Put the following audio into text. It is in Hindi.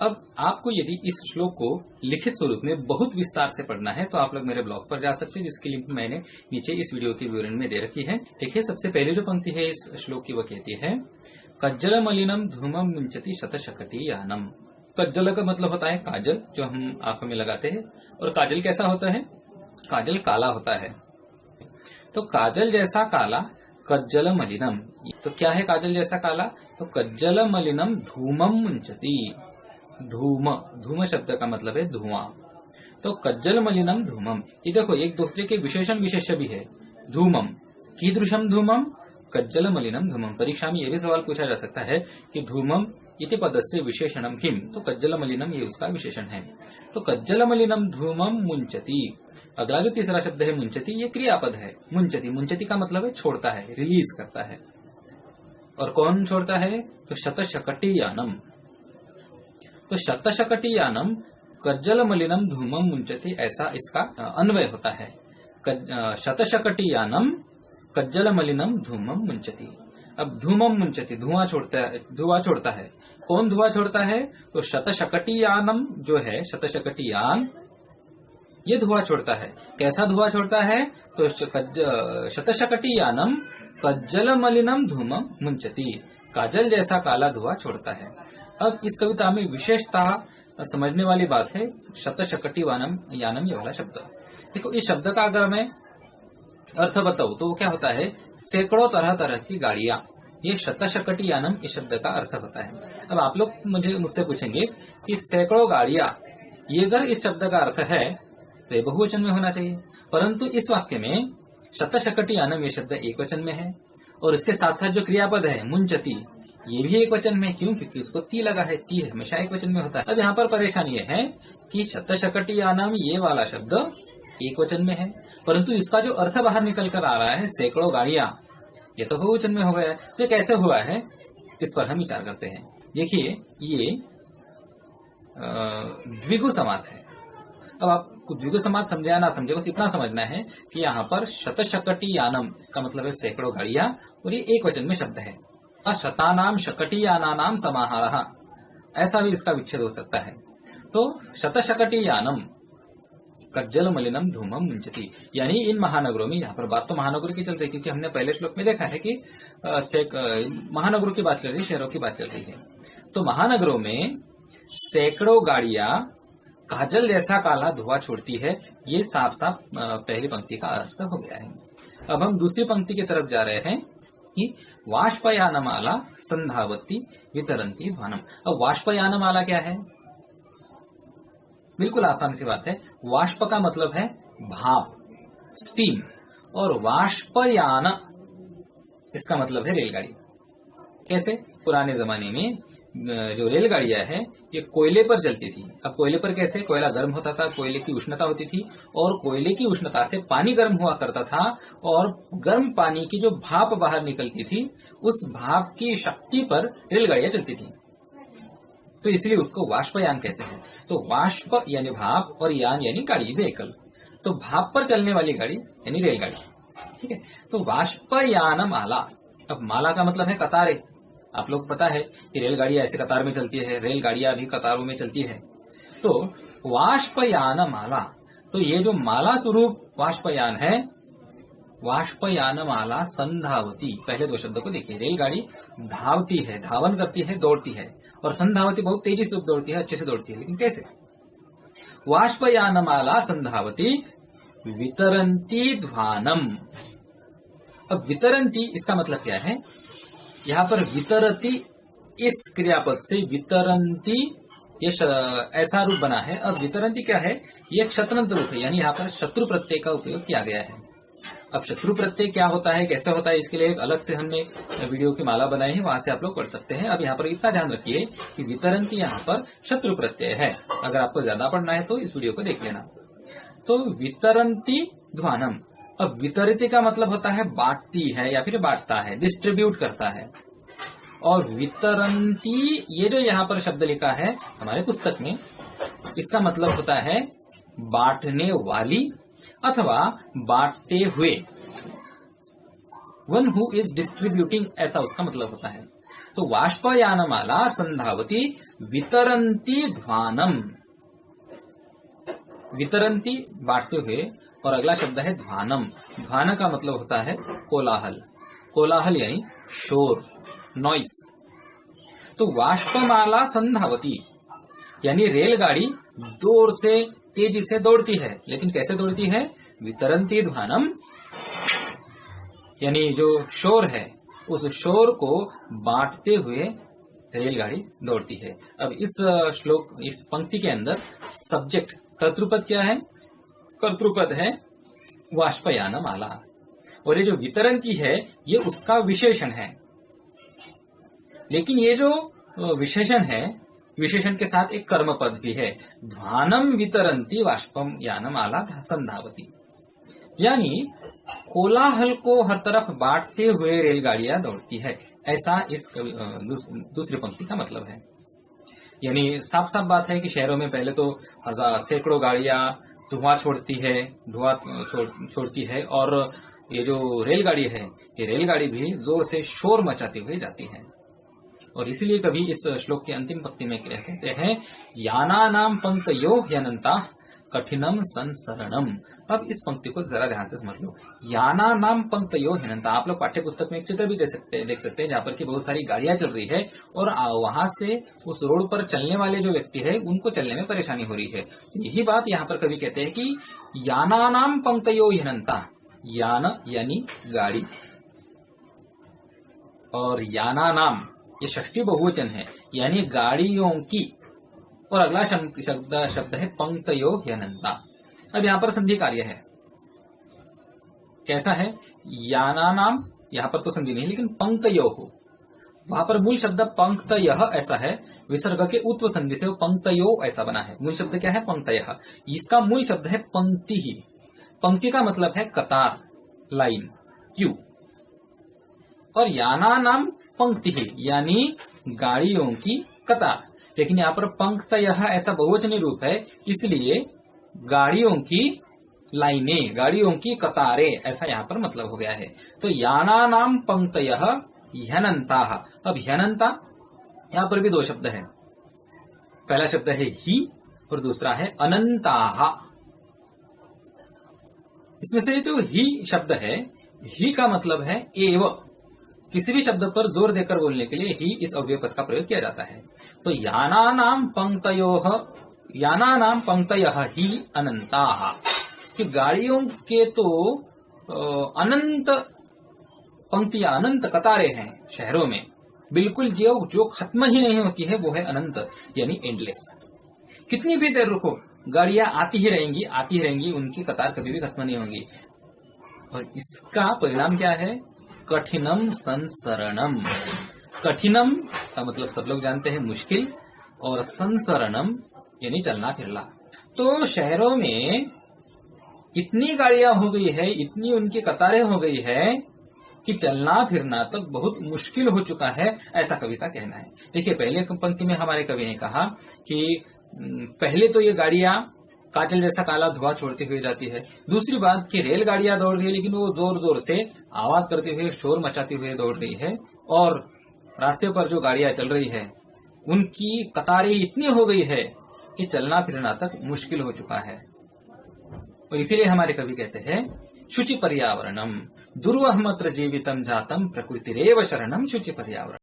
अब आपको यदि इस श्लोक को लिखित स्वरूप में बहुत विस्तार से पढ़ना है तो आप लोग मेरे ब्लॉग पर जा सकते हैं, जिसकी लिंक मैंने नीचे इस वीडियो के विवरण में दे रखी है। देखिए, सबसे पहले जो पंक्ति है इस श्लोक की, वह कहती है कज्जल मलिनम धूमम मुंचति शतशकटी यानम। कज्जल का मतलब होता है काजल, जो हम आंखों में लगाते हैं। और काजल कैसा होता है? काजल काला होता है। तो काजल जैसा काला कज्जल मलिनम। तो क्या है काजल जैसा काला? तो कज्जल मलिनम धूमम मुंचति। धूम शब्द का मतलब है धुआं। तो कज्जल मलिनम धूमम, ये देखो एक दूसरे के विशेषण विशेष्य भी है। धूमम कीदृशम धूमम, कज्जल मलिनम धूमम। परीक्षा में यह भी सवाल पूछा जा सकता है कि धूमम इति पदस्य विशेषणम किम, तो कज्जल मलिनम ये उसका विशेषण है। तो कज्जल मलिनम धूमम मुंचति। अगला जो तीसरा शब्द है मुंचति, ये क्रियापद है। मुंचति, मुंचति का मतलब है छोड़ता है, रिलीज करता है। और कौन छोड़ता है? तो शतशकटी यानम। तो शतशकटी यानम कज्जल मलिनम धूमम मुंचति, ऐसा इसका अन्वय होता है। शतशकटी यानम कज्जल मलिनम धूमम मुंचति। अब धूमम मुंचति, धुआं छोड़ता है। कौन धुआं छोड़ता है? तो शतशकटी यानम जो है, शतशकटी यान, ये धुआं छोड़ता है। कैसा धुआं छोड़ता है? तो शतशकटी यानम कज्जल मलिनम धूमम मुंचति, काजल जैसा काला धुआं छोड़ता है। अब इस कविता में विशेषता समझने वाली बात है शतशकटी यानम ये वाला शब्द। देखो, इस शब्द का अगर मैं अर्थ बताऊं तो क्या होता है? सैकड़ों तरह तरह की गाड़ियां, ये शतशकटी यानम इस शब्द का अर्थ होता है। अब आप लोग मुझसे पूछेंगे कि सैकड़ों गाड़ियां, ये अगर इस शब्द का अर्थ है तो ये बहुवचन में होना चाहिए, परंतु इस वाक्य में शतशकटी यानम ये शब्द एक वचन में है। और इसके साथ साथ जो क्रियापद है मुंचति, ये भी एक वचन में। क्यों? क्योंकि उसको ती लगा है। ती हमेशा एक वचन में होता है। अब यहाँ पर परेशानी ये है कि शतशकटी यानम ये वाला शब्द एक वचन में है, परंतु इसका जो अर्थ बाहर निकल कर आ रहा है सैकड़ों गाड़ियां, ये तो बहुवचन में हो गया है। तो कैसे हुआ है, इस पर हम विचार करते हैं। देखिए, ये द्विगु समास है। अब आपको द्विगु समास समझे या ना समझे, बस इतना समझना है कि यहाँ पर शतशकटी यानम इसका मतलब है सैकड़ों गाड़ियां, और ये एक वचन में शब्द है। शतानाम शकटी यानानाम समाहारः, ऐसा भी इसका विच्छेद हो सकता है। तो शतशकटी यानम कज्जल मलिनम धूमम मुंचति, यानी इन महानगरों में, यहाँ पर बात तो महानगरों की चल रही है, क्योंकि हमने पहले श्लोक में देखा है कि महानगरों की बात चल रही है, शहरों की बात चल रही है। तो महानगरों में सैकड़ों गाड़ियां काजल जैसा काला धुआं छोड़ती है, ये साफ साफ पहली पंक्ति का अर्थ हो गया है। अब हम दूसरी पंक्ति की तरफ जा रहे हैं कि वाष्पयानमाला संधावती वितरंती ध्वानम। अब वाष्पयानमाला क्या है? बिल्कुल आसान सी बात है। वाष्प का मतलब है भाप, स्टीम, और वाष्पयान इसका मतलब है रेलगाड़ी। कैसे? पुराने जमाने में जो रेलगाड़ियां हैं ये कोयले पर चलती थी। अब कोयले पर कैसे? कोयला गर्म होता था, कोयले की उष्णता होती थी, और कोयले की उष्णता से पानी गर्म हुआ करता था, और गर्म पानी की जो भाप बाहर निकलती थी, उस भाप की शक्ति पर रेलगाड़ियां चलती थी। तो इसलिए उसको वाष्पयान कहते हैं। तो वाष्प यानी भाप, और यान यानी गाड़ी, व्हीकल। तो भाप पर चलने वाली गाड़ी यानी रेलगाड़ी। ठीक है। तो वाष्पयान माला, अब माला का मतलब है कतारें। आप लोग पता है कि रेलगाड़ियां ऐसे कतार में चलती है, रेलगाड़ियां भी कतारों में चलती है। तो वाष्पयान माला, तो ये जो माला स्वरूप वाष्पयान है, वाष्पयान माला संधावती। पहले दो शब्दों को देखिए। रेलगाड़ी धावती है, धावन करती है, दौड़ती है, और संधावती बहुत तेजी से दौड़ती है, अच्छे से दौड़ती है। लेकिन कैसे? वाष्पयान माला संधावती वितरंती ध्वानम। अब वितरंती इसका मतलब क्या है? यहाँ पर वितरती इस क्रियापद से वितरंती ये ऐसा रूप बना है। अब वितरंती क्या है? ये क्षत्रंत रूप है, यानी यहाँ पर शत्रु प्रत्यय का उपयोग किया गया है। अब शत्रु प्रत्यय क्या होता है, कैसे होता है, इसके लिए एक अलग से हमने वीडियो की माला बनाई है, वहां से आप लोग पढ़ सकते हैं। अब यहाँ पर इतना ध्यान रखिए कि वितरंती यहाँ पर शत्रु प्रत्यय है। अगर आपको ज्यादा पढ़ना है तो इस वीडियो को देख लेना। तो वितरंती ध्वानम। अब वितरित का मतलब होता है बांटती है या फिर बांटता है, डिस्ट्रीब्यूट करता है। और वितरंती ये जो यहाँ पर शब्द लिखा है हमारे पुस्तक में, इसका मतलब होता है बांटने वाली अथवा बांटते हुए। वन हु इज डिस्ट्रीब्यूटिंग, ऐसा उसका मतलब होता है। तो वाष्पयानमाला संधावती वितरन्ति ध्वानम, वितरन्ति बांटते हुए, और अगला शब्द है ध्वानम। ध्वान का मतलब होता है कोलाहल, कोलाहल यानी शोर, नॉइस। तो वाष्पमाला संधावती यानी रेलगाड़ी जोर से तेजी से दौड़ती है, लेकिन कैसे दौड़ती है? वितरन्ति ध्वानम यानी जो शोर है उस शोर को बांटते हुए रेलगाड़ी दौड़ती है। अब इस श्लोक, इस पंक्ति के अंदर सब्जेक्ट कर्तृपद क्या है? कर्तृपद है वाष्पयानमाला, और ये जो वितरन्ति है ये उसका विशेषण है। लेकिन ये जो विशेषण है, विशेषण के साथ एक कर्म पद भी है, ध्वानम वितरन्ति वाष्पम यानमाला संधावती, यानी कोलाहल को हर तरफ बांटते हुए रेलगाड़ियां दौड़ती है, ऐसा इस दूसरी पंक्ति का मतलब है। यानी साफ साफ बात है कि शहरों में पहले तो सैकड़ों गाड़ियां धुआं छोड़ती है, और ये जो रेलगाड़ी है, ये रेलगाड़ी भी जोर से शोर मचाते हुए जाती है। और इसलिए कभी इस श्लोक की अंतिम पंक्ति में क्या कहते हैं? यानानाम पंक्तयो ह्यनन्ता कठिनम संसरणम। अब इस पंक्ति को जरा ध्यान से समझ लो। यानानाम पंक्तयो ह्यनन्ता, आप लोग पाठ्य पुस्तक में एक चित्र भी देख सकते हैं जहाँ पर कि बहुत सारी गाड़ियां चल रही है, और वहां से उस रोड पर चलने वाले जो व्यक्ति है उनको चलने में परेशानी हो रही है। यही बात यहाँ पर कवि कहते हैं कि यानानाम पंक्तयो ह्यनन्ता, यान यानी गाड़ी, और यानानाम ये षष्ठी बहुवचन है, यानी गाड़ियों की, और अगला शब्द है पंक्तयो ह्यनन्ता। अब यहाँ पर संधि कार्य है, कैसा है? यानानाम, यहाँ पर तो संधि नहीं, लेकिन पंक्तयो हो, वहां पर मूल शब्द पंक्तयः ऐसा है, विसर्ग के उत्व संधि से वो पंक्तयो ऐसा बना है। मूल शब्द क्या है? पंक्तयः। इसका मूल शब्द है पंक्ति ही। पंक्ति का मतलब है कतार, लाइन, क्यू, और यानानाम पंक्ति ही यानी गाड़ियों की कतार। लेकिन यहाँ पर पंक्तयः ऐसा बहुवचनी रूप है, इसलिए गाड़ियों की लाइनें, गाड़ियों की कतारें, ऐसा यहाँ पर मतलब हो गया है। तो यानानाम पंक्तयः ह्यनन्ताः। अब ह्यनन्ता, यहाँ पर भी दो शब्द है, पहला शब्द है ही और दूसरा है अनंताः। इसमें से जो ही शब्द है, ही का मतलब है एव। किसी भी शब्द पर जोर देकर बोलने के लिए ही इस अव्यय पद का प्रयोग किया जाता है। तो यानानाम पंक्तयः ही अनंताः, कि गाड़ियों के तो अनंत पंक्तियां, अनंत कतारें हैं शहरों में, बिल्कुल जो खत्म ही नहीं होती है वो है अनंत, यानी एंडलेस। कितनी भी देर रुको, गाड़ियां आती ही रहेंगी, उनकी कतार कभी भी खत्म नहीं होगी। और इसका परिणाम क्या है? कठिनम संसरणम। कठिनम का मतलब सब लोग जानते हैं मुश्किल, और संसरणम यानी चलना फिरना। तो शहरों में इतनी गाड़ियां हो गई है, इतनी उनकी कतारें हो गई है कि चलना फिरना तक बहुत मुश्किल हो चुका है, ऐसा कवि का कहना है। देखिए, पहले पंक्ति में हमारे कवि ने कहा कि पहले तो ये गाड़ियां काजल जैसा काला धुआं छोड़ती हुई जाती है। दूसरी बात कि रेलगाड़ियां दौड़ रही है, लेकिन वो जोर जोर से आवाज करते हुए, शोर मचाते हुए दौड़ रही है, और रास्ते पर जो गाड़ियां चल रही है उनकी कतारें इतनी हो गई है कि चलना फिरना तक मुश्किल हो चुका है। और इसीलिए हमारे कवि कहते हैं शुचि पर्यावरणम दुर्वहमत्र जीवितम जातम प्रकृतिरेव शरणम शुचि पर्यावरण।